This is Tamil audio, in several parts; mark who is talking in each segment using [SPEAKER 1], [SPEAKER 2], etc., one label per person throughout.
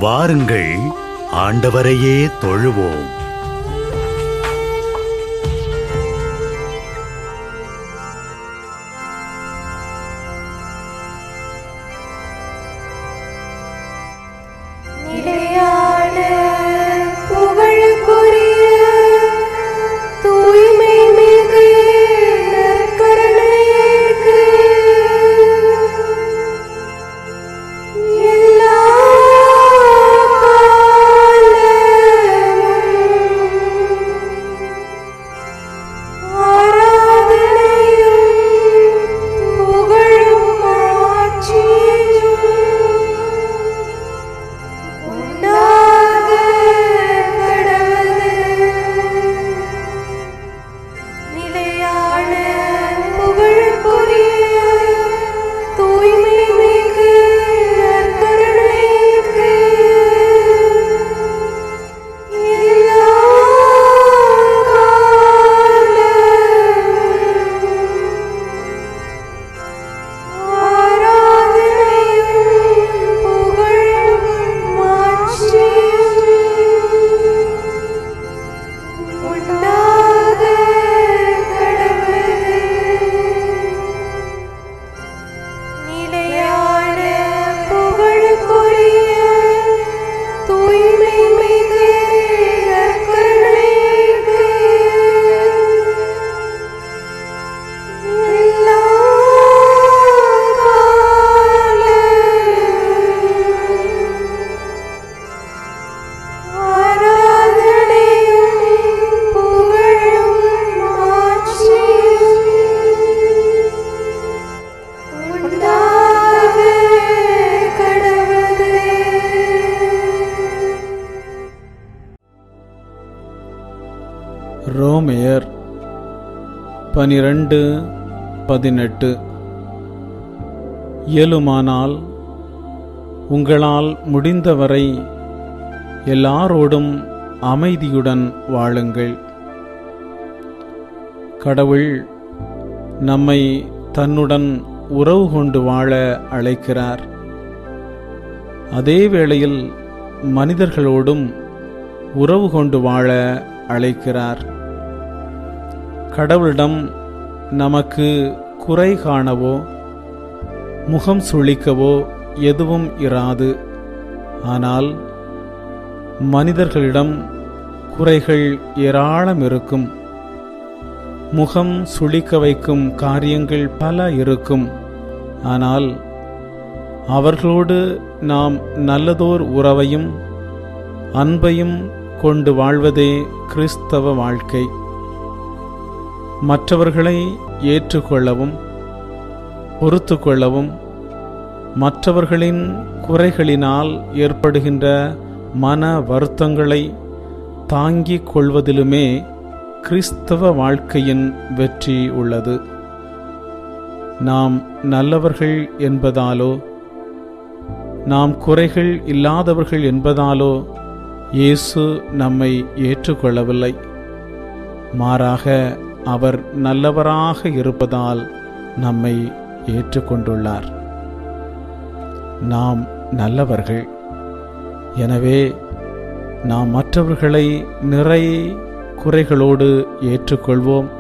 [SPEAKER 1] வாருங்கள், ஆண்டவரையே தொழுவோம்.
[SPEAKER 2] ரோமையர் 12:18. இயலுமானால் உங்களால் முடிந்தவரை எல்லாரோடும் அமைதியுடன் வாழுங்கள். கடவுள் நம்மை தன்னுடன் உறவு கொண்டு வாழ அழைக்கிறார். அதே வேளையில் மனிதர்களோடும் உறவு கொண்டு வாழ அழைக்கிறார். கடவுளிடம் நமக்கு குறை காணவோ முகம் சுளிக்கவோ எதுவும் இராது. ஆனால் மனிதர்களிடம் குறைகள் ஏராளம் இருக்கும். முகம் சுளிக்க வைக்கும் காரியங்கள் பல இருக்கும். ஆனால் அவர்களோடு நாம் நல்லதோர் உறவையும் அன்பையும் கொண்டு வாழ்வதே கிறிஸ்தவ வாழ்க்கை. மற்றவர்களை ஏற்றுக்கொள்ளவும் பொறுத்து கொள்ளவும் மற்றவர்களின் குறைகளினால் ஏற்படுகின்ற மன வருத்தங்களை தாங்கிக் கொள்வதிலுமே கிறிஸ்தவ வாழ்க்கையின் வெற்றி உள்ளது. நாம் நல்லவர்கள் என்பதாலோ நாம் குறைகள் இல்லாதவர்கள் என்பதாலோ இயேசு நம்மை ஏற்றுக்கொள்ளவில்லை. மாறாக அவர் நல்லவராக இருப்பதால் நம்மை ஏற்றுக்கொண்டுள்ளார். நாம் நல்லவர்கள். எனவே நாம் மற்றவர்களை நிறை குறைகளோடு ஏற்றுக்கொள்வோம்.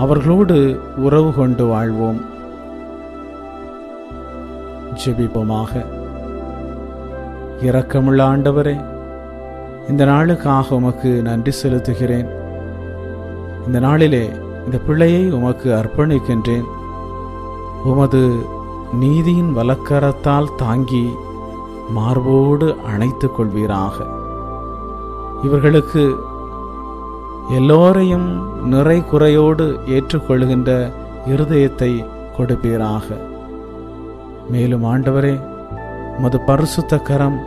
[SPEAKER 2] அவர்களோடு உறவு கொண்டு வாழ்வோம். ஜெபிப்போமாக. இரக்கமுள்ள ஆண்டவரே, இந்த நாளுக்காக உமக்கு நன்றி செலுத்துகிறேன். இந்த நாளிலே இந்த பிள்ளையை உமக்கு அர்ப்பணிக்கின்றேன். உமது நீதியின் வலக்கரத்தால் தாங்கி மார்போடு அணைத்துக் கொள்வீராக. இவர்களுக்கு எல்லோரையும் நிறை குறையோடு ஏற்றுக்கொள்கின்ற இருதயத்தை கொடுப்பீராக. மேலும் ஆண்டவரே, உமது பரிசுத்த கரம்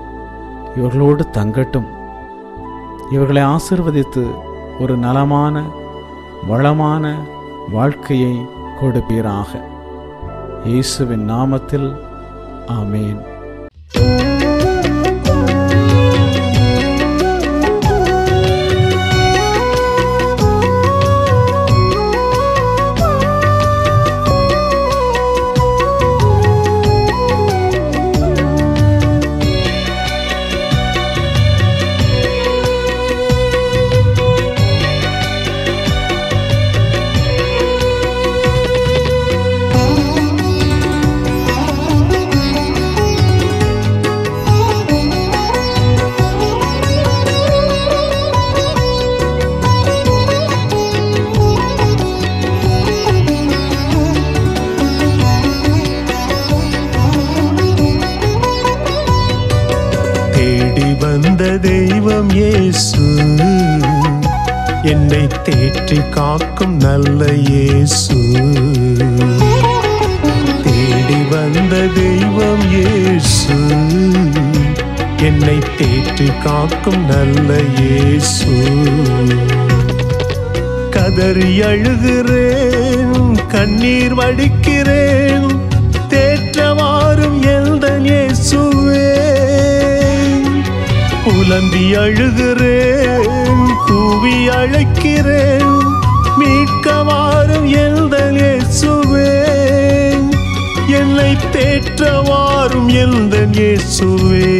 [SPEAKER 2] இவர்களோடு தங்கட்டும். இவர்களை ஆசீர்வதித்து ஒரு நலமான வளமான வாழ்க்கையை கொடுப்பீராக. இயேசுவின் நாமத்தில் ஆமேன்.
[SPEAKER 3] தேடி வந்த தெய்வம் இயேசு, என்னை தேற்றி காக்கும் நல்ல இயேசு. தேடி வந்த தெய்வம் இயேசு, என்னை தேற்றி காக்கும் நல்ல இயேசு. கதறி அழுகிறேன், கண்ணீர் வடிக்கிறேன், தேற்றவாரும் எந்தன் இயேசுவே. புலம்பி அழுகிறேன், கூவி அழைக்கிறேன், மீட்கவாரும் எந்தன் இயேசுவே. என்னை தேற்றவாரும் எந்தன் இயேசுவே,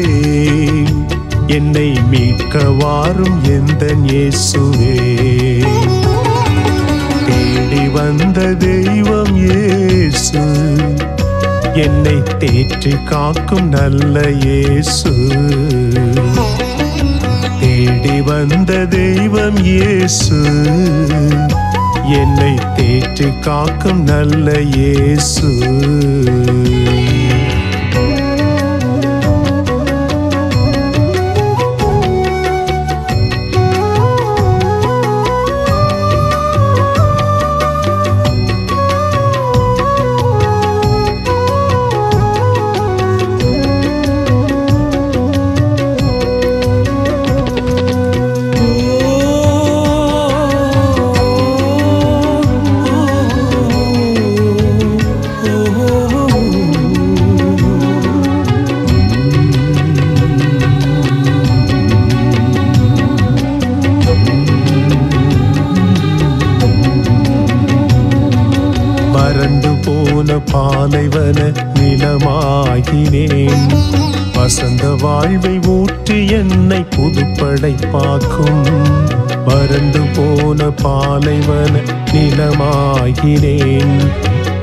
[SPEAKER 3] என்னை மீட்கவாரும் எந்தன் இயேசுவே. தேடி வந்த தெய்வம் இயேசு, என்னை தேற்றி காக்கும் நல்ல இயேசு. தேடி வந்த தெய்வம் இயேசு, என்னை தேற்றி காக்கும் நல்ல இயேசு. வறண்டு போன பாலைவன நிலமாகினேன், வசந்த வாழ்வை ஊற்றி என்னை புதுப்படைப்பாக்கும். வறண்டு போன பாலைவன நிலமாகினேன்,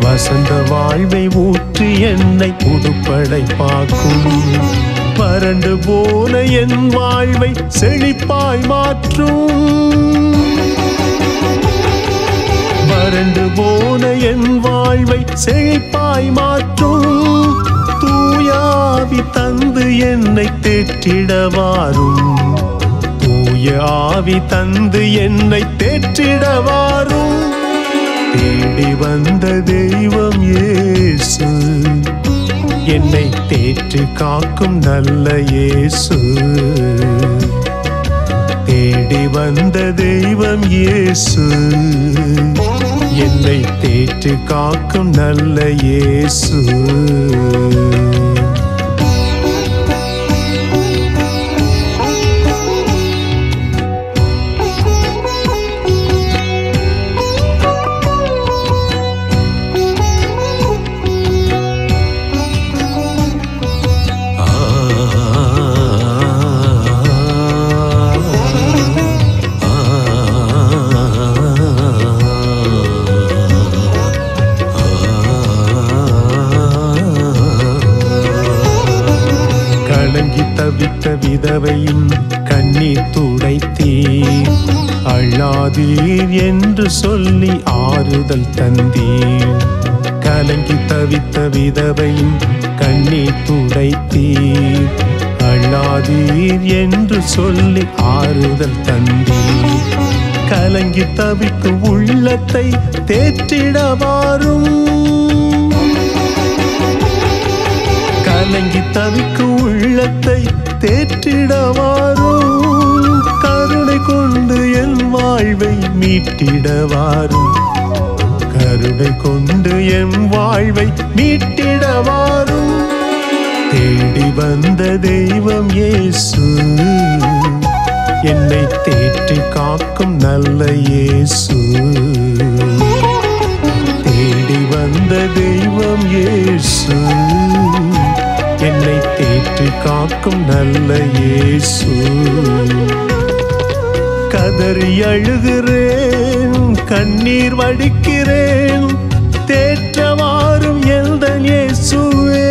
[SPEAKER 3] வசந்த வாழ்வை ஊற்றி என்னை புதுப்படைப்பாக்கும். வறண்டு போன என் வாழ்வை செழிப்பாய் மாற்றும். வறண்டு போன என் வாழ்வை செழிப்பாய் மாற்றும். தூயாவி தந்து என்னை தேற்றிடவாரும், தூய ஆவி தந்து என்னை தேற்றிடவாரும். தேடி வந்த தெய்வம் இயேசு, என்னை தேற்றி காக்கும் நல்ல இயேசு. தேடி வந்த தெய்வம் இயேசு, என்னை தேற்றி காக்கும் நல்ல இயேசு. கலங்கி தவித்த விதவையின் கண்ணீர் துடைத்தீர், அழாதீர் என்று சொல்லி ஆறுதல் தந்தீர். கலங்கி தவித்த விதவையின் கண்ணீர் துடைத்தீர், அழாதீர் என்று சொல்லி ஆறுதல் தந்தீர். கலங்கி தவிக்கும் உள்ளத்தை தேற்றிடவாரும், கலங்கி தவிக்கும் உள்ளத்தை தேற்றிடவாரும். கருணை கொண்டு என் வாழ்வை மீட்டிடவாரும், கருணை கொண்டு என் வாழ்வை மீட்டிடவாரும். தேடி வந்த தெய்வம் இயேசு, என்னை தேற்றி காக்கும் நல்ல இயேசு. தேடி வந்த தெய்வம் இயேசு, என்னை தேற்றி காக்கும் நல்ல இயேசு. கதறி அழுகிறேன், கண்ணீர் வடிக்கிறேன், தேற்றவாரும் எந்தன் இயேசுவே.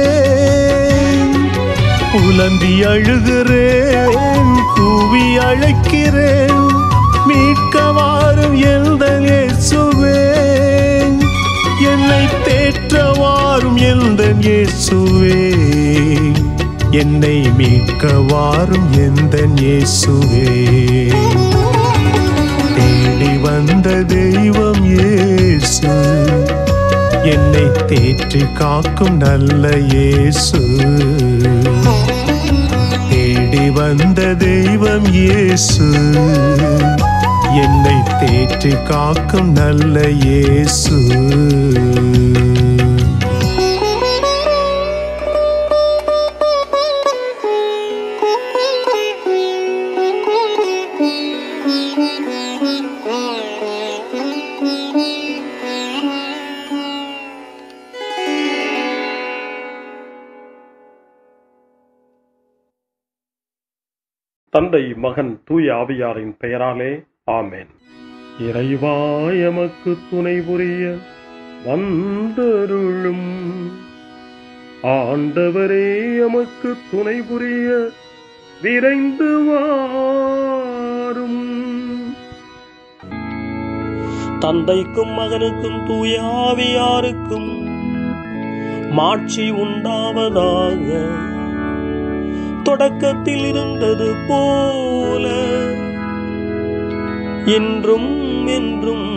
[SPEAKER 3] புலம்பி அழுகிறேன், கூவி அழைக்கிறேன், மீட்கவாரும் எந்தன் இயேசுவே. என்னை தேற்றவாரும் எந்தன் இயேசுவே, என்னை மீட்க வாரும் எந்தன் இயேசுவே. தேடி வந்த தெய்வம் இயேசு, என்னை தேற்றி காக்கும் நல்ல இயேசு. தேடி வந்த தெய்வம் இயேசு, என்னை தேற்றி காக்கும் நல்ல இயேசு.
[SPEAKER 4] தந்தை, மகன், தூய ஆவியாரின் பெயராலே ஆமென். இறைவா எமக்கு துணை புரிய வந்தருளும். ஆண்டவரே எமக்கு துணை புரிய விரைந்து வாரும்.
[SPEAKER 5] தந்தைக்கும் மகனுக்கும் தூய ஆவியாருக்கும் மாட்சி உண்டாவதாக. தொடக்கத்தில் இருந்தது போல இன்றும் என்றும்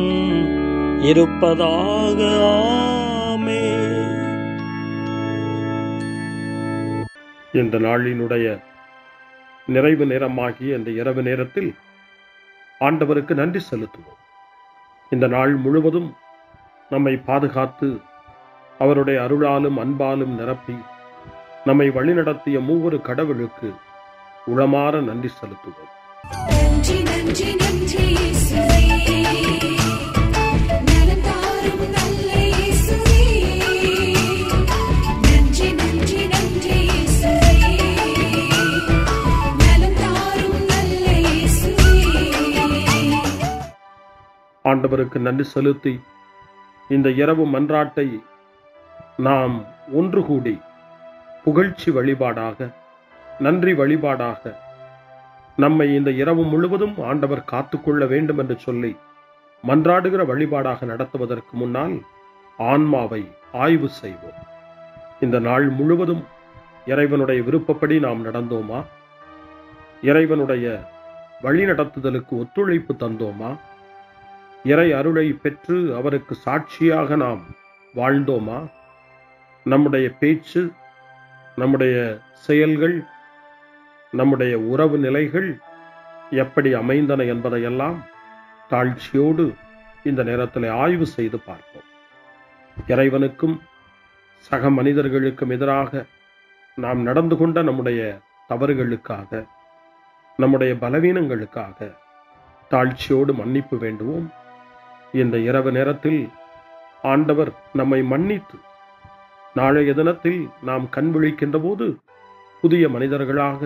[SPEAKER 5] இருப்பதாக. ஆமென்.
[SPEAKER 4] இந்த நாளினுடைய நிறைவு நேரமாகிய இந்த இரவு நேரத்தில் ஆண்டவருக்கு நன்றி செலுத்துவோம். இந்த நாள் முழுவதும் நம்மை பாதுகாத்து அவருடைய அருளாலும் அன்பாலும் நிரப்பி நம்மை வழிநடத்திய மூவரு கடவுளுக்கு உளமாற நன்றி செலுத்துவோம்.
[SPEAKER 6] நன்றி நன்றி நன்றி இயேசுவே, நலம் தாரும் நல்ல இயேசுவே. நன்றி நன்றி நன்றி இயேசுவே, நலம் தாரும் நல்ல இயேசுவே.
[SPEAKER 4] ஆண்டவருக்கு நன்றி செலுத்தி இந்த இரவு மன்றாட்டை நாம் ஒன்று கூடி புகழ்ச்சி வழிபாடாக, நன்றி வழிபாடாக நம்மை இந்த இரவு முழுவதும் ஆண்டவர் காத்துக்கொள்ள வேண்டும் என்று சொல்லி மன்றாடுகிற வழிபாடாக நடத்துவதற்கு முன்னால் ஆன்மாவை ஆய்வு செய்வோம். இந்த நாள் முழுவதும் இறைவனுடைய விருப்பப்படி நாம் நடந்தோமா? இறைவனுடைய வழி நடத்துதலுக்கு ஒத்துழைப்பு தந்தோமா? இறை அருளை பெற்று அவருக்கு சாட்சியாக நாம் வாழ்ந்தோமா? நம்முடைய பேச்சு, நம்முடைய செயல்கள், நம்முடைய உறவு நிலைகள் எப்படி அமைந்தன என்பதையெல்லாம் தாழ்ச்சியோடு இந்த நேரத்தில் ஆய்வு செய்து பார்ப்போம். இறைவனுக்கும் சக மனிதர்களுக்கும் எதிராக நாம் நடந்து கொண்ட நம்முடைய தவறுகளுக்காக, நம்முடைய பலவீனங்களுக்காக தாழ்ச்சியோடு மன்னிப்பு வேண்டுவோம். இந்த இரவு நேரத்தில் ஆண்டவர் நம்மை மன்னித்து நாளைய தினத்தில் நாம் கண் விழிக்கின்ற போது புதிய மனிதர்களாக,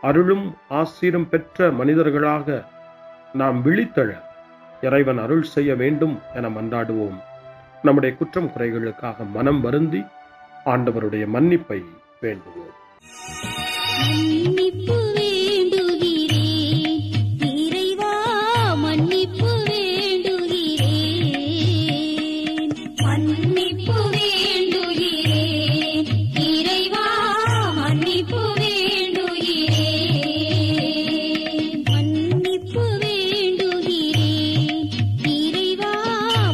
[SPEAKER 4] அருளும் ஆசீரும் பெற்ற மனிதர்களாக நாம் விழித்தெழ இறைவன் அருள் செய்ய வேண்டும் என மன்றாடுவோம். நம்முடைய குற்றம் குறைகளுக்காக மனம் வருந்தி ஆண்டவருடைய மன்னிப்பை வேண்டுவோம்.
[SPEAKER 6] மன்னிப்பு வேண்டுகிறேன் இறைவா, மன்னிப்பு வேண்டுகிறேன். மன்னிப்பு வேண்டுகிறேன் இறைவா, மன்னிப்பு வேண்டுகிறேன். மன்னிப்பு வேண்டுகிறேன் இறைவா,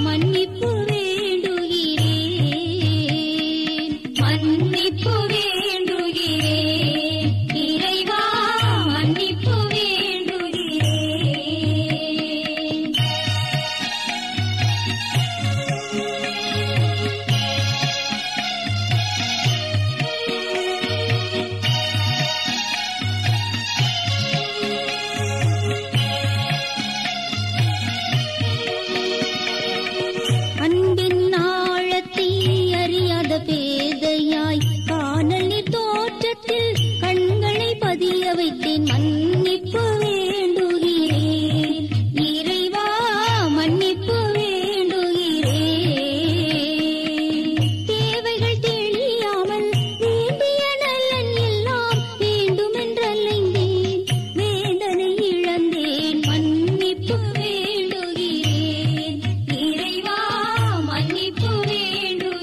[SPEAKER 6] மன்னிப்பு வேண்டுகிறேன். மன்னிப்பு வேண்டுகிறேன் இறைவா, மன்னிப்பு வேண்டுகிறேன். அன்பின் ஆழத்தை அறியாத பேதையாய் காணல் நீர் தோற்றத்தில் கண்களை பதிய வைத்தேன். மன்னிப்பு வேண்டுகிறேன் இறைவா, மன்னிப்பு வேண்டுகிறேன். தேவைகள் தெளியாமல் வேண்டிய நலன் எல்லாம் வேண்டுமென்றலைந்தேன், வேதனை இழந்தேன். மன்னிப்பு வேண்டுகிறேன் இறைவா, மன்னிப்பு வேண்டுகிறேன்.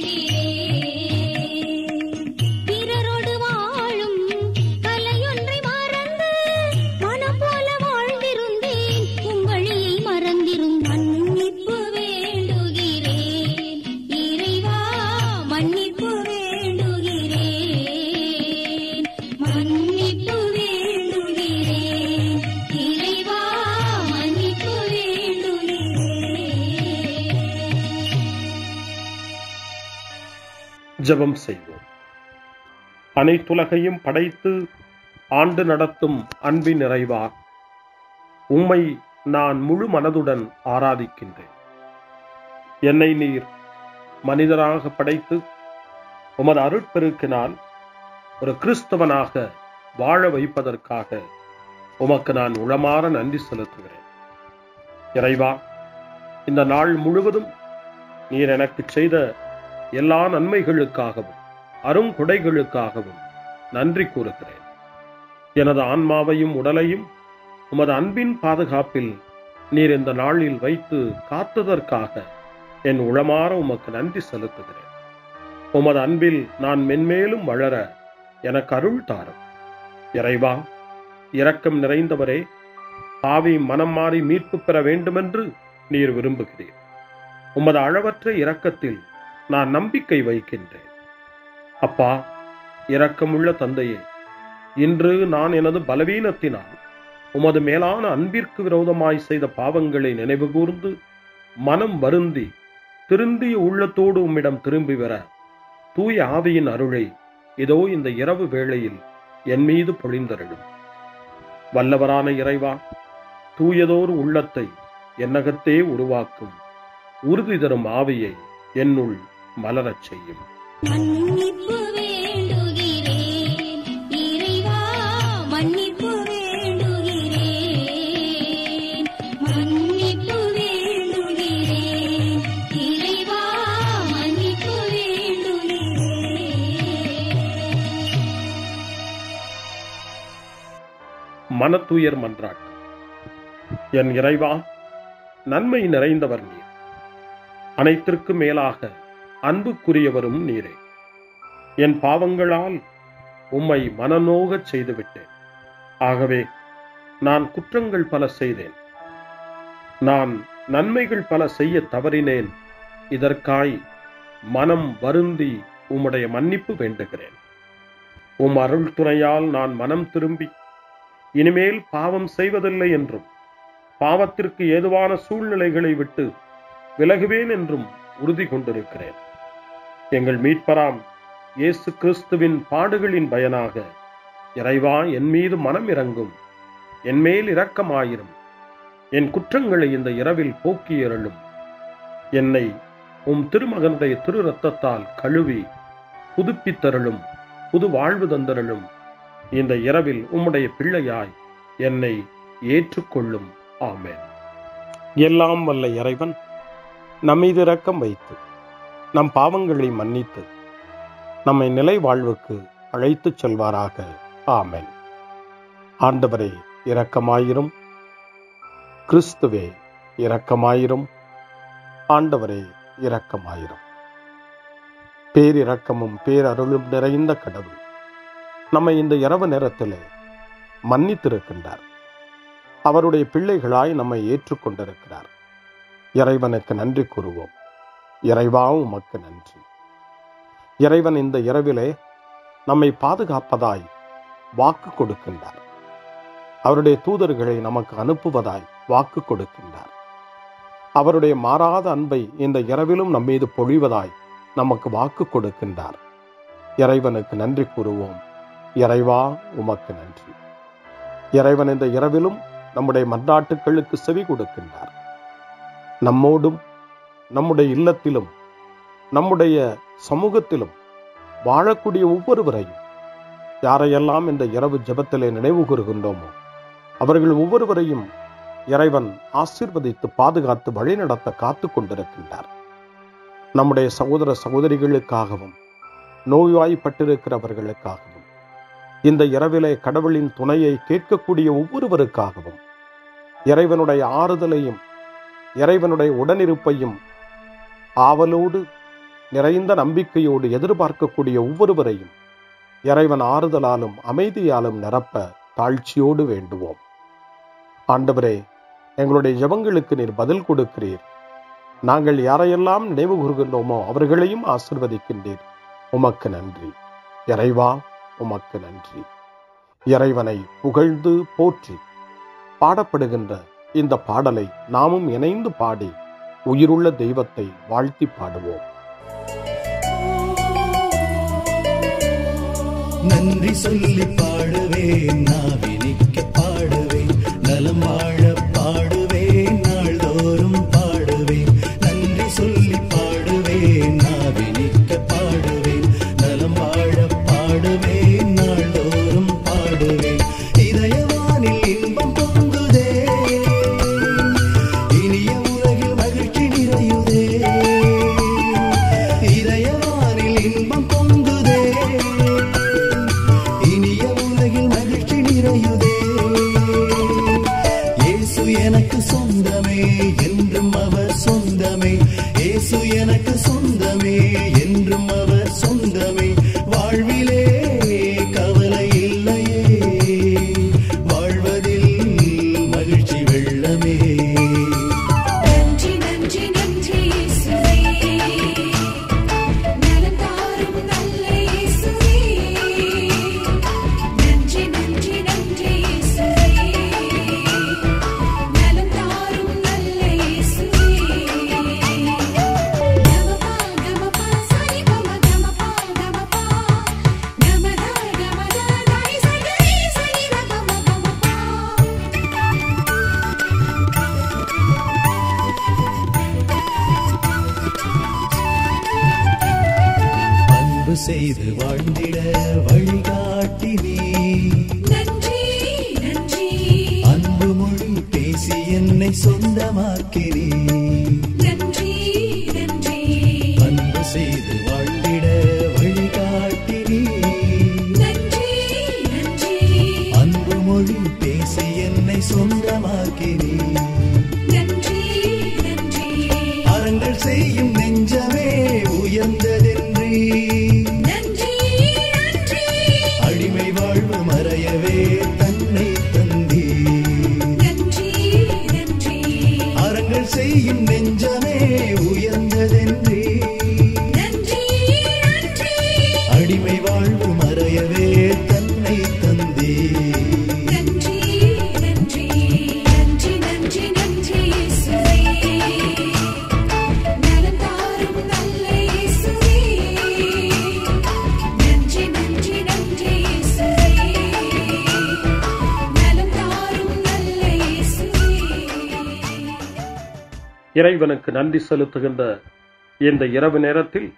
[SPEAKER 6] பிறரோடு வாழும்
[SPEAKER 4] ஜெபம் செய்வோம். அனைத்துலகையும் படைத்து ஆண்டு நடத்தும் அன்பின் நிறைவா, உம்மை நான் முழு மனதுடன் ஆராதிக்கின்றேன். என்னை நீர் மனிதராக படைத்து உமது அருட்பெருக்கினால் ஒரு கிறிஸ்தவனாக வாழ வைப்பதற்காக உமக்கு நான் உளமாற நன்றி செலுத்துகிறேன். இறைவா, இந்த நாள் முழுவதும் நீர் எனக்கு செய்த எல்லா நன்மைகளுக்காகவும் அருங்கொடைகளுக்காகவும் நன்றி கூறுகிறேன். எனது ஆன்மாவையும் உடலையும் உமது அன்பின் பாதுகாப்பில் நீர் இந்த நாளில் வைத்து காத்ததற்காக என் உளமாற உமக்கு நன்றி செலுத்துகிறேன். உமது அன்பில் நான் மென்மேலும் வளர எனக்கு அருள் தாரும். இறைவா, இரக்கம் நிறைந்தவரே, பாவி மனம் மாறி மீட்பு பெற வேண்டுமென்று நீர் விரும்புகிறீர். உமது அளவற்ற இரக்கத்தில் நான் நம்பிக்கை வைக்கின்றேன். அப்பா, இரக்கமுள்ள தந்தையே, இன்று நான் எனது பலவீனத்தினால் உமது மேலான அன்பிற்கு விரோதமாய் செய்த பாவங்களை நினைவு கூர்ந்து மனம் வருந்தி திருந்திய உள்ளத்தோடு உம்மிடம் திரும்பி வர தூய ஆவியின் அருளை இதோ இந்த இரவு வேளையில் என் மீது பொழிந்தருளும். வல்லவரான இறைவா, தூயதோர் உள்ளத்தை என்னகத்தே உருவாக்கும் உறுதி தரும் ஆவியை என்னுள் மலரச் செய்யும்.
[SPEAKER 6] மன்னிப்பு வேண்டுகிறேன் இறைவா, மன்னிப்பு வேண்டுகிறேன், மன்னிப்பு வேண்டுகிறேன் இறைவா, மன்னிப்பு வேண்டுகிறேன்.
[SPEAKER 4] மனத்துயர் மன்றாட்டு. என் இறைவா, நன்மை நிறைந்தவர் நீர், அனைத்திற்கு மேலாக அன்புக்குரியவரும் நீரே. என் பாவங்களால் உம்மை மனநோகச் செய்துவிட்டேன். ஆகவே நான் குற்றங்கள் பல செய்தேன், நான் நன்மைகள் பல செய்ய தவறினேன். இதற்காய் மனம் வருந்தி உம்முடைய மன்னிப்பு வேண்டுகிறேன். உம் அருள் துணையால் நான் மனம் திரும்பி இனிமேல் பாவம் செய்வதில்லை என்றும் பாவத்திற்கு ஏதுவான சூழ்நிலைகளை விட்டு விலகுவேன் என்றும் உறுதி கொண்டிருக்கிறேன். எங்கள் மீட்பராம் இயேசு கிறிஸ்துவின் பாடுகளின் பயனாக இறைவா, என் மீது மனம் இறங்கும், என் மேல் இரக்கமாயிரும். என் குற்றங்களை இந்த இரவில் போக்கியருளும். என்னை உம் திருமகனுடைய திரு இரத்தத்தால் கழுவி புதுப்பித்தருளும், புது வாழ்வு தந்தருளும். இந்த இரவில் உம்முடைய பிள்ளையாய் என்னை ஏற்றுக்கொள்ளும். ஆமென். எல்லாம் வல்ல இறைவன் நம்மீது இரக்கம் வைத்து நம் பாவங்களை மன்னித்து நம்மை நிலை வாழ்வுக்கு அழைத்துச் செல்வாராக. ஆமென். ஆண்டவரே இரக்கமாயிரும். கிறிஸ்துவே இரக்கமாயிரும். ஆண்டவரே இரக்கமாயிரும். பேரிரக்கமும் பேரருளும் நிறைந்த கடவுள் நம்மை இந்த இரவு நேரத்தில் மன்னித்திருக்கின்றார். அவருடைய பிள்ளைகளாய் நம்மை ஏற்றுக்கொண்டிருக்கிறார். இறைவனுக்கு நன்றி கூறுவோம். இறைவா, உமக்கு நன்றி. இறைவன் இந்த இரவிலே நம்மை பாதுகாப்பதாய் வாக்கு கொடுக்கின்றார். அவருடைய தூதர்களை நமக்கு அனுப்புவதாய் வாக்கு கொடுக்கின்றார். அவருடைய மாறாத அன்பை இந்த இரவிலும் நம்மீது பொழிவதாய் நமக்கு வாக்கு கொடுக்கின்றார். இறைவனுக்கு நன்றி கூறுவோம். இறைவா, உமக்கு நன்றி. இறைவன் இந்த இரவிலும் நம்முடைய மன்றாட்டுக்களுக்கு செவி கொடுக்கின்றார். நம்மோடும் நம்முடைய இல்லத்திலும் நம்முடைய சமூகத்திலும் வாழக்கூடிய ஒவ்வொருவரையும், யாரையெல்லாம் இந்த இரவு ஜெபத்திலே நினைவு கூறுகின்றோமோ அவர்கள் ஒவ்வொருவரையும் இறைவன் ஆசீர்வதித்து பாதுகாத்து வழிநடத்த காத்து கொண்டிருக்கின்றார். நம்முடைய சகோதர சகோதரிகளுக்காகவும் நோய்வாய்ப்பட்டிருக்கிறவர்களுக்காகவும் இந்த இரவிலே கடவுளின் துணையை கேட்கக்கூடிய ஒவ்வொருவருக்காகவும் இறைவனுடைய ஆறுதலையும் இறைவனுடைய உடனிருப்பையும் ஆவலோடு நிறைந்த நம்பிக்கையோடு எதிர்பார்க்கக்கூடிய ஒவ்வொருவரையும் இறைவன் ஆறுதலாலும் அமைதியாலும் நிரப்ப தாழ்ச்சியோடு வேண்டுவோம். ஆண்டவரே, எங்களுடைய ஜெபங்களுக்கு நீர் பதில் கொடுக்கிறீர். நாங்கள் யாரையெல்லாம் நினைவு கூறுகின்றோமோ அவர்களையும் ஆசீர்வதிக்கின்றீர். உமக்கு நன்றி. இறைவா, உமக்கு நன்றி. இறைவனை புகழ்ந்து போற்றி பாடப்படுகின்ற இந்த பாடலை நாமும் இணைந்து பாடி உயிருள்ள தெய்வத்தை வாழ்த்தி பாடுவோம்.
[SPEAKER 7] நன்றி சொல்லி பாடுவேன், நாவினிக்க பாடுவேன், நலம் வாழ பாடுவேன், நாள்தோறும் பாடுவேன். நன்றி சொல்லி பாடுவேன், நாவினிக்க பாடுவேன், நலம் வாழ பாடுவேன், நாள்தோறும் பாடுவேன். இதயவானில் இன்பம் பொங்குதே, இனிய உலகில் மகிழ்ச்சி நிறையுதே. இதயவானில் இன்பம் பொங்குதே, இனிய உலகில் மகிழ்ச்சி நிறையுதே. இயேசு எனக்கு சொந்தமே, என்றும் அவர் சொந்தமே. இயேசு எனக்கு சொந்தமே, என்றும் அவர் சொந்தமே. வாழ்விலே கவலை இல்லையே, வாழ்வதில் மகிழ்ச்சி வெள்ளமே.
[SPEAKER 6] நன்றி நன்றி நன்றி இயேசுவே, நலம் தாரும் நல்ல இயேசுவே. நன்றி நன்றி நன்றி இயேசுவே, நலம் தாரும் நல்ல இயேசுவே. கமபா கமபா சரி கம கமபா கமபா, கமதா கமதா தாய் சரி சரி கம கமபா.
[SPEAKER 7] அன்பு செய்து வாழ்ந்திட வழிகாட்டி நீ,
[SPEAKER 6] நன்றி நன்றி
[SPEAKER 7] அன்பு மொழி பேசி என்னை சொந்தமாக்கி நீ.
[SPEAKER 6] நன்றி நன்றி
[SPEAKER 7] அன்பு செய்து வாழ்ந்திட வழிகாட்டி நீ,
[SPEAKER 6] நன்றி நன்றி
[SPEAKER 7] அன்பு மொழி பேசி என்னை சொந்தமாக்கி நீ.
[SPEAKER 6] நன்றி நன்றி
[SPEAKER 7] அறங்கள் செய்யும் நெஞ்சமே உயர்ந்ததென்றி,
[SPEAKER 6] நன்றி நன்றி
[SPEAKER 7] அடிமை வாழ்வு மறையவே தன்னை தந்தீ.
[SPEAKER 6] நன்றி நன்றி
[SPEAKER 7] அறங்கள் செய்யும் நெஞ்சமே உயர்ந்ததென்றி,
[SPEAKER 6] நன்றி நன்றி
[SPEAKER 7] அடிமை வாழ்வு மறையவே தன்னை தந்தீ.
[SPEAKER 6] நன்றி நன்றி நன்றி நன்றி நன்றி இயேசுவே, நலம் தாரும் நல்ல இயேசுவே. நன்றி நன்றி நன்றி இயேசுவே, நலம் தாரும் நல்ல இயேசுவே.
[SPEAKER 4] இறைவனுக்கு நன்றி செலுத்துகின்ற இந்த இரவு நேரத்தில்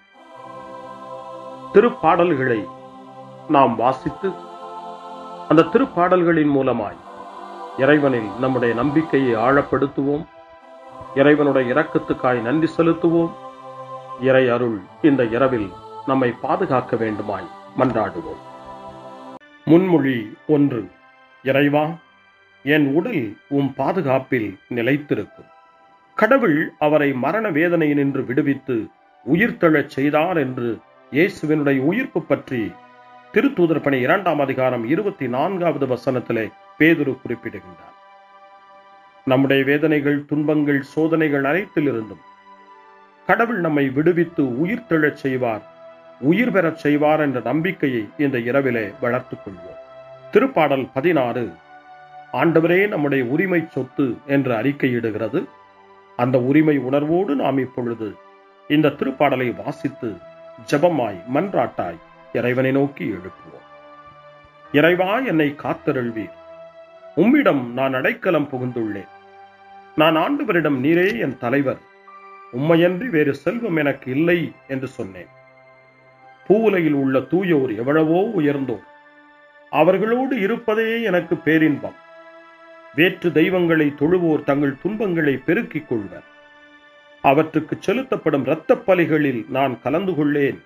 [SPEAKER 4] திருப்பாடல்களை நாம் வாசித்து அந்த திருப்பாடல்களின் மூலமாய் இறைவனில் நம்முடைய நம்பிக்கையை ஆழப்படுத்துவோம். இறைவனுடைய இரக்கத்துக்காய் நன்றி செலுத்துவோம். இறை அருள் இந்த இரவில் நம்மை பாதுகாக்க வேண்டுமாய் மன்றாடுவோம். முன்மொழி 1. இறைவா, என் உடல் உம் பாதுகாப்பில் நிலைத்திருக்கும். கடவுள் அவரை மரண வேதனையினின்று விடுவித்து உயிர்த்தெழச் செய்தார் என்று இயேசுவினுடைய உயிர்ப்பு பற்றி திருத்தூதர் பணி 2ஆம் அதிகாரம் 24வது வசனத்திலே பேதுரு குறிப்பிடுகின்றார். நம்முடைய வேதனைகள், துன்பங்கள், சோதனைகள் அனைத்திலிருந்தும் கடவுள் நம்மை விடுவித்து உயிர்த்தெழச் செய்வார், உயிர் பெறச் செய்வார் என்ற நம்பிக்கையை இந்த இரவிலே வளர்த்துக் கொள்வோம். திருப்பாடல் 16 ஆண்டவரே நம்முடைய உரிமை சொத்து என்று அறிக்கையிடுகிறது. அந்த உரிமை உணர்வோடு நாம் இப்பொழுது இந்த திருப்பாடலை வாசித்து ஜெபமாய் மன்றாட்டாய் இறைவனை நோக்கி எழுப்புவோம். இறைவா, என்னை காத்தருள்வீர். உம்மிடம் நான் அடைக்கலம் புகுந்துள்ளேன். நான் ஆண்டவரிடம், நீரே என் தலைவர், உம்மையன்றி வேறு செல்வம் எனக்கு இல்லை என்று சொன்னேன். பூவுலகில் உள்ள தூயோர் எவ்வளவோ உயர்ந்தோர், அவர்களோடு இருப்பதே எனக்கு பேரின்பம். வேற்று தெய்வங்களை தொழுவோர் தங்கள் துன்பங்களை பெருக்கிக் கொள்வர். அவற்றுக்கு செலுத்தப்படும் இரத்தப் பலிகளில் நான் கலந்து கொள்ளேன்.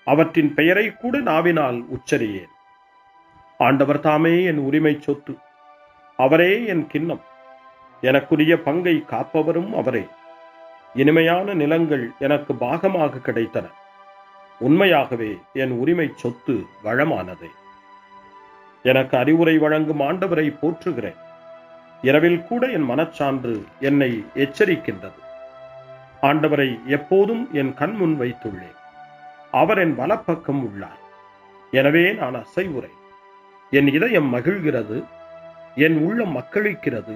[SPEAKER 4] அவற்றின் பெயரை கூட நாவினால் உச்சரியேன். ஆண்டவர் தாமே என் உரிமை சொத்து, அவரே என் கிண்ணம். எனக்குரிய பங்கை காப்பவரும் அவரே. இனிமையான நிலங்கள் எனக்கு பாகமாக கிடைத்தன. உண்மையாகவே என் உரிமை சொத்து வளமானதே. எனக்கு அறிவுரை வழங்கும் ஆண்டவரை போற்றுகிறேன். இரவில் கூட என் மனச்சான்று என்னை எச்சரிக்கின்றது. ஆண்டவரை எப்போதும் என் கண் முன் வைத்துள்ளேன். அவர் என் வலப்பக்கம் உள்ளார். எனவே நான் அசைவுறேன். என் இதயம் மகிழ்கிறது, என் உள்ளம் மக்களிக்கிறது,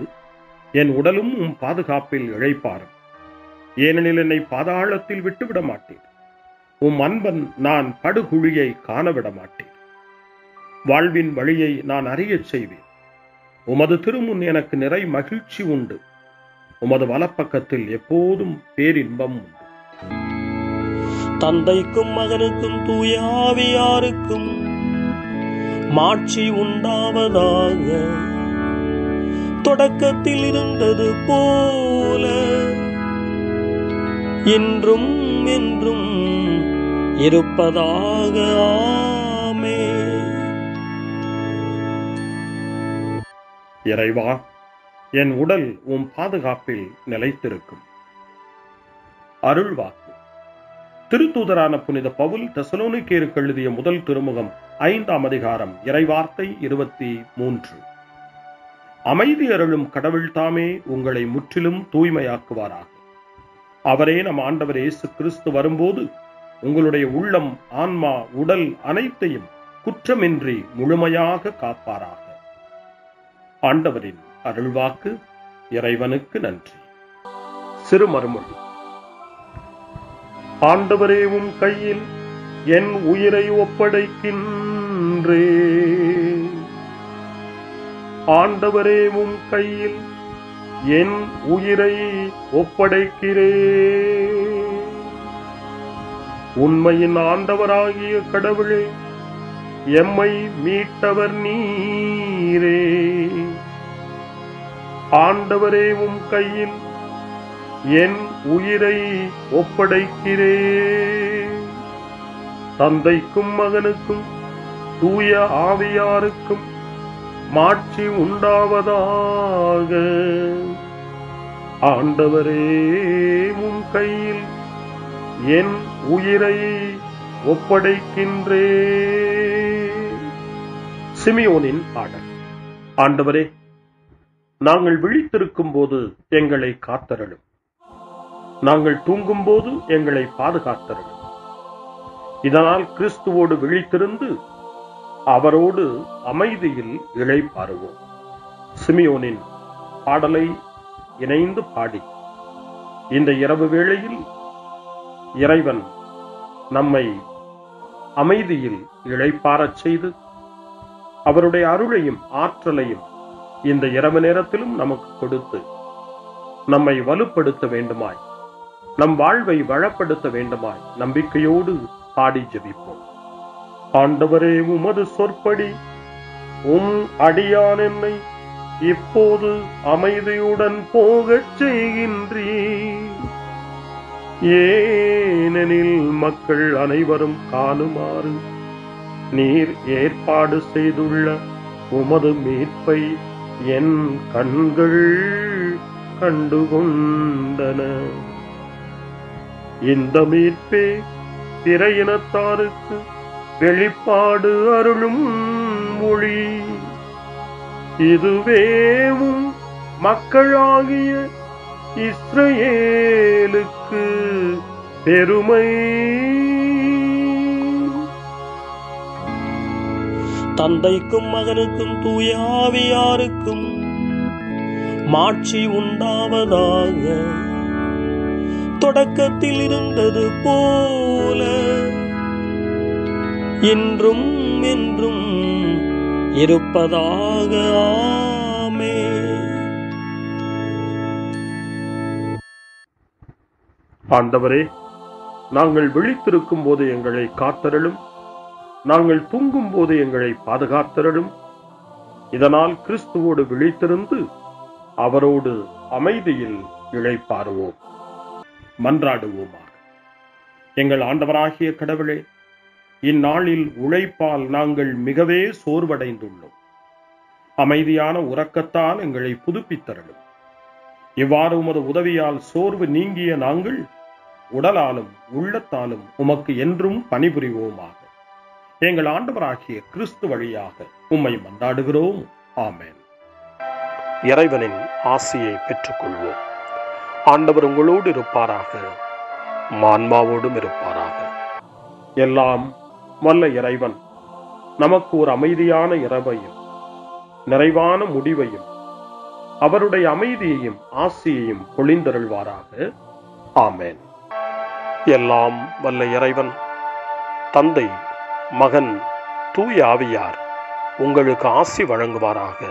[SPEAKER 4] என் உடலும் உம் பாதுகாப்பில் இழைப்பாரும். ஏனெனில் என்னை பாதாளத்தில் விட்டுவிட மாட்டேன். உம் அன்பன் நான் படுகுழியை காணவிட மாட்டேன். வாழ்வின் வழியை நான் அறியச் செய்வேன். உமது திருமுன் எனக்கு நிறை மகிழ்ச்சி உண்டு. உமது வலப்பக்கத்தில் எப்போதும் பேரின்பம் உண்டு.
[SPEAKER 5] தந்தைக்கும் மகனுக்கும் தூய ஆவியாருக்கும் மாட்சி உண்டாவதாக. தொடக்கத்தில் இருந்தது போல இன்றும் என்றும் இருப்பதாக. ஆமென்.
[SPEAKER 4] இறைவா, என் உடல் உம் பாதுகாப்பில் நிலைத்திருக்கும். அருள்வாக்கு. திருத்தூதரான புனித பவுல் தெசலோனிக்கேயருக்கு எழுதிய முதல் திருமுகம் 5ஆம் அதிகாரம் இறைவார்த்தை 23. அமைதி அருளும் கடவுள் தாமே உங்களை முற்றிலும் தூய்மையாக்குவாராக. அவரே நம் ஆண்டவர் இயேசு கிறிஸ்து வரும்போது உங்களுடைய உள்ளம், ஆன்மா, உடல் அனைத்தையும் குற்றமின்றி முழுமையாக காப்பாராக. ஆண்டவரின் அருள்வாக்கு. இறைவனுக்கு நன்றி. சிறுமறுமொழி. ஆண்டவரே, உம் கையில் என் உயிரை ஒப்படைக்கின்றே. ஆண்டவரே, உம் கையில் என் உயிரை ஒப்படைக்கிறே. உண்மையின் ஆண்டவராகிய கடவுளே, எம்மை மீட்டவர் நீரே. ஆண்டவரே, உம் கையில் என் உயிரை ஒப்படைக்கிறே. தந்தைக்கும் மகனுக்கும் தூய ஆவியாருக்கும் மாட்சி உண்டாவதாக. ஆண்டவரே, உம் கையில் என் உயிரை ஒப்படைக்கின்றே. சிமியோனின் பாடல். ஆண்டவரே, நாங்கள் விழித்திருக்கும் போது எங்களை காத்தருளும். நாங்கள் தூங்கும் போது எங்களை பாதுகாத்தருளும். இதனால் கிறிஸ்துவோடு விழித்திருந்து அவரோடு அமைதியில் இளைப்பாறுவோம். சிமியோனின் பாடலை இணைந்து பாடி இந்த இரவு வேளையில் இறைவன் நம்மை அமைதியில் இளைப்பாறச் செய்து அவருடைய அருளையும் ஆற்றலையும் இந்த இரவு நேரத்திலும் நமக்கு கொடுத்து நம்மை வலுப்படுத்த வேண்டுமாய், நம் வாழ்வை வளப்படுத்த வேண்டுமாய் நம்பிக்கையோடு பாடி ஜெபிப்போம். ஆண்டவரே, உமது சொற்படி உம் அடியான் என்னை இப்போது அமைதியுடன் போகச் செய்கின்றீர். ஏனெனில் மக்கள் அனைவரும் காணுமாறு நீர் ஏற்பாடு செய்துள்ள உமது மீட்பை என் கண்கள் கண்டுகொண்டன. இந்த மீட்பே பிற இனத்தாருக்கு வெளிப்பாடு அருளும் மொழி. இதுவேவும் மக்களாகிய இஸ்ரவேலுக்கு பெருமை.
[SPEAKER 5] தந்தைக்கும் மகனுக்கும் தூய ஆவியாருக்கும் மாட்சி உண்டாவதாக. தொடக்கத்தில் இருந்தது போல இன்றும் என்றும் இருப்பதாக. ஆமென்.
[SPEAKER 4] ஆண்டவரே, நாங்கள் விழித்திருக்கும் போது எங்களை காத்தருளும். நாங்கள் தூங்கும் போது எங்களை பாதுகாத்தருளும். இதனால் கிறிஸ்துவோடு விழித்திருந்து அவரோடு அமைதியில் இளைப்பாறுவோம். மன்றாடுவோமாக. எங்கள் ஆண்டவராகிய கடவுளே, இந்நாளில் உழைப்பால் நாங்கள் மிகவே சோர்வடைந்துள்ளோம். அமைதியான உறக்கத்தால் எங்களை புதுப்பித்தருளும். இவ்வாறு உமது உதவியால் சோர்வு நீங்கிய நாங்கள் உடலாலும் உள்ளத்தாலும் உமக்கு என்றும் பணிபுரிவோமாக. எங்கள் ஆண்டவராகிய கிறிஸ்து வழியாக உம்மை மன்றாடுகிறோம். ஆமென். இறைவனின் ஆசியை பெற்றுக்கொள்வோம். ஆண்டவர் உங்களோடு இருப்பாராக, ஆன்மாவோடும் இருப்பாராக. எல்லாம் வல்ல இறைவன் நமக்கு ஒரு அமைதியான இரவையும் நிறைவான முடிவையும் அவருடைய அமைதியையும் ஆசியையும் பொழிந்தருள்வாராக. ஆமென். எல்லாம் வல்ல இறைவன் தந்தை, மகன், தூய ஆவியார் உங்களுக்கு ஆசி வழங்குவாராக.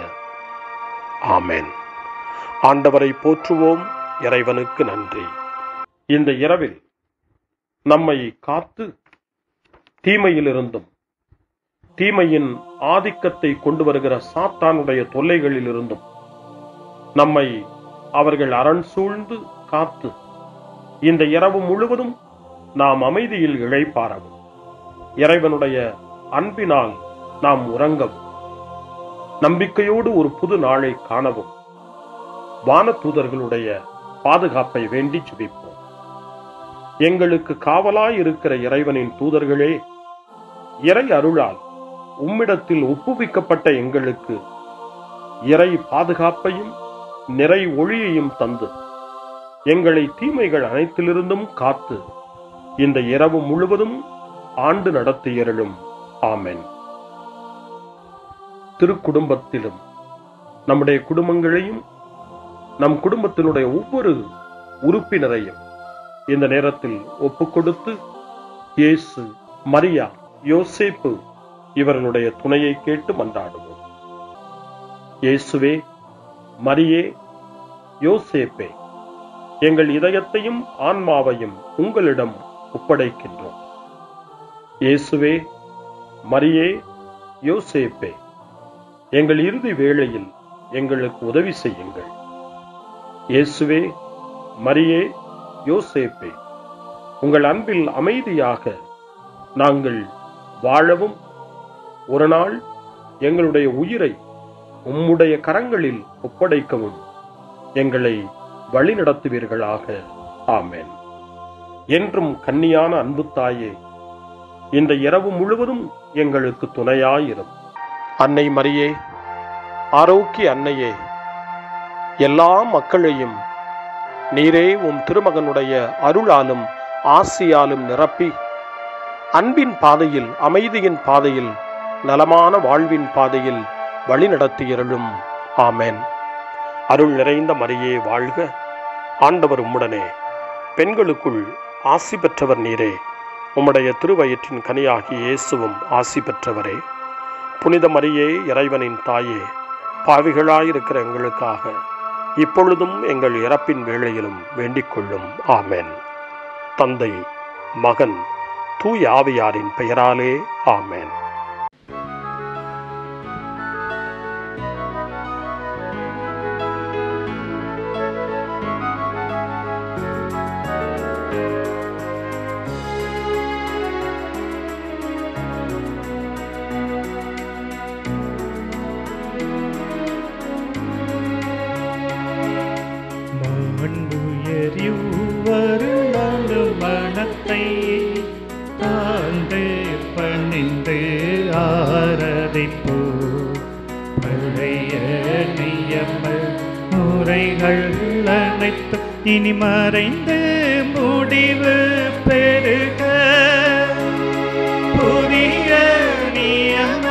[SPEAKER 4] ஆமென். ஆண்டவரை போற்றுவோம். இறைவனுக்கு நன்றி. இந்த இரவில் நம்மை காத்து தீமையிலிருந்தும் தீமையின் ஆதிக்கத்தை கொண்டு வருகிற சாத்தானுடைய தொல்லைகளிலிருந்தும் நம்மை அவர்கள் அரண் சூழ்ந்து காத்து இந்த இரவு முழுவதும் நாம் அமைதியில் இளைப்பாறவும், இறைவனுடைய அன்பினால் நாம் உறங்கவும், நம்பிக்கையோடு ஒரு புது நாளை காணவும் வானதூதர்களுடைய பாதுகாப்பை வேண்டி ஜெபிப்போம். எங்களுக்கு காவலாய் இருக்கிற இறைவனின் தூதர்களே, இறை அருளால் உம்மிடத்தில் ஒப்புவிக்கப்பட்ட எங்களுக்கு இறை பாதுகாப்பையும் நிறை ஒளியையும் தந்து எங்களை தீமைகள் அனைத்திலிருந்தும் காத்து இந்த இரவு முழுவதும் ஆண்டு நடத்தியருளும். ஆமென். திருக்குடும்பத்திலும் நம்முடைய குடும்பங்களையும் நம் குடும்பத்தினுடைய ஒவ்வொரு உறுப்பினரையும் இந்த நேரத்தில் ஒப்புக்கொடுத்து இயேசு, மரியா, யோசேப்பு இவர்களுடைய துணையை கேட்டு மன்றாடுவோம். இயேசுவே, மரியே, யோசேப்பே, எங்கள் இதயத்தையும் ஆன்மாவையும் உங்களிடம் ஒப்படைக்கின்றோம். இயேசுவே, மரியே, யோசேப்பே, எங்கள் இறுதி வேளையில் எங்களுக்கு உதவி செய்யுங்கள். இயேசுவே, மரியே, யோசேப்பே, உங்கள் அன்பில் அமைதியாக நாங்கள் வாழவும் ஒரு நாள் எங்களுடைய உயிரை உம்முடைய கரங்களில் ஒப்படைக்கவும் எங்களை வழிநடத்துவீர்களாக. ஆமென். என்றும் கன்னியான அன்பு தாயே, இந்த இரவு முழுவதும் எங்களுக்கு துணையாயிரும். அன்னை மரியே, ஆரோக்கிய அன்னையே, எல்லா மக்களையும் நீரே உம் திருமகனுடைய அருளாலும் ஆசியாலும் நிரப்பி அன்பின் பாதையில், அமைதியின் பாதையில், நலமான வாழ்வின் பாதையில் வழிநடத்தியருளும். ஆமென். அருள் நிறைந்த மரியே வாழ்க. ஆண்டவர் உம்முடனே, பெண்களுக்குள் ஆசி பெற்றவர் நீரே. உம்முடைய திருவயிற்றின் கனியாகிய இயேசுவும் ஆசி பெற்றவரே. புனித மரியே, இறைவனின் தாயே, பாவிகளாயிருக்கிற எங்களுக்காக இப்பொழுதும் எங்கள் இறப்பின் வேளையிலும் வேண்டிக் கொள்ளும். ஆமென். தந்தை, மகன், தூய ஆவியாரின் பெயராலே. ஆமென்.
[SPEAKER 5] மனத்தை தாழ்ந்து பணிந்து ஆராதிப்போ. பழைய நியம முறைகள் அனைத்தும் இனி மறைந்து முடிவு பெறுக. புதிய நியம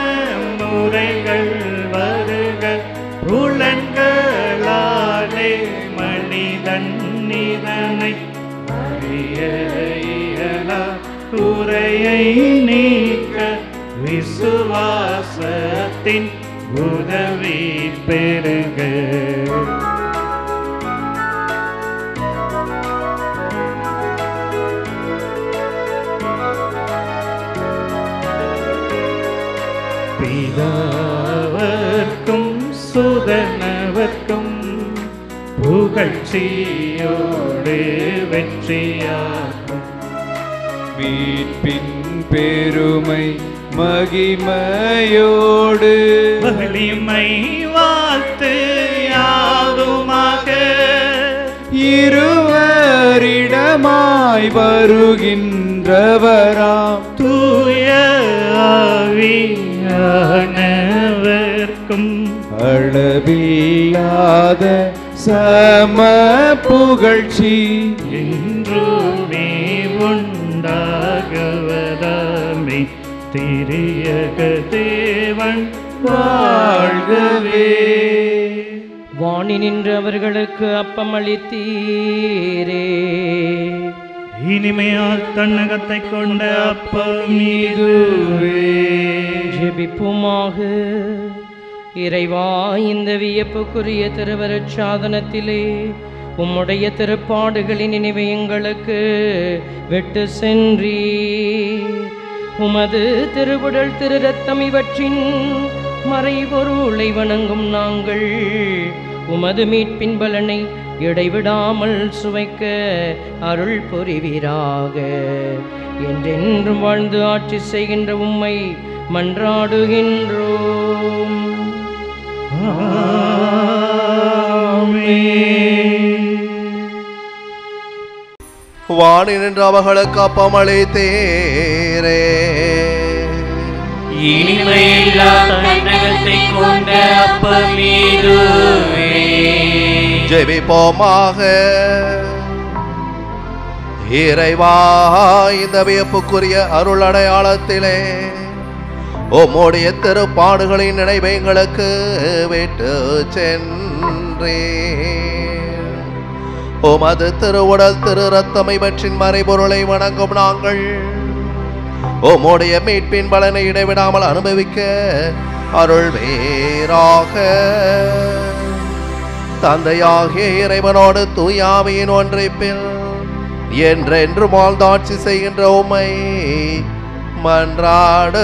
[SPEAKER 5] முறைகள் வருக. புலன்களாலே மனிதன் இதனை அறிய இயலா. குறையை நீக்க விசுவாசத்தின் உதவி பெறுக. பிதாவர்க்கும் சுதனவர்க்கும் புகழ்ச்சியோடு வெற்றியாகும்.
[SPEAKER 8] மீட்பின் பெருமை மகிமையோடு
[SPEAKER 5] வலிமை வாழ்த்து யாதுமாக.
[SPEAKER 8] இருவரிடமாய் வருகின்றவராம்
[SPEAKER 5] தூய ஆவியானவர்க்கும்
[SPEAKER 8] அளவில்லாத சம புகழ்ச்சி
[SPEAKER 5] என்றுமே உண்டாகுவதாமே. திரியக தேவன் வாழ்கவே.
[SPEAKER 9] வாணி நின்று அவர்களுக்கு அப்பம் அளித்தீரே.
[SPEAKER 5] இனிமையால் தன்னகத்தை கொண்ட அப்பம் இதுவே.
[SPEAKER 9] ஜெபிப்போமாக. இறைவா, இந்த வியப்புக்குரிய திருவருட் சாதனத்திலே உம்முடைய திருப்பாடுகளின் நினைவை எங்களுக்கு விட்டு சென்றீர். உமது திருவுடல் திரு ரத்தம் இவற்றின் மறைபொருளை வணங்கும் நாங்கள் உமது மீட்பின் பலனை இடைவிடாமல் சுவைக்க அருள் புரிவீராக. என்றென்றும் வாழ்ந்து ஆட்சி செய்கின்ற உம்மை மன்றாடுகின்றோம்.
[SPEAKER 10] வாணி நின்று அவர்களுக்கு அப்பம் அளித்தீரே.
[SPEAKER 11] இனிமையில்லா தன்னகத்தை கொண்ட அப்பம் இதுவே.
[SPEAKER 10] ஜெபிப்போமாக. இறைவா, இந்த வியப்புக்குரிய அருள் அடையாளத்திலே உம்முடைய திருப்பாடுகளின் நினைவை எங்களுக்கு விட்டு சென்றீர். உமது திருவுடல் திரு ரத்தம் இவற்றின் மறைபொருளை வணங்கும் நாங்கள் உம்முடைய மீட்பின் பலனை இடைவிடாமல் அனுபவிக்க அருள் வேறாக. தந்தையாகிய இறைவனோடு தூயாவியின் ஒன்றிப்பில் என்றென்று வாழ்ந்தாட்சி செய்கின்ற உம்மை மன்றாடுகின்றோம்.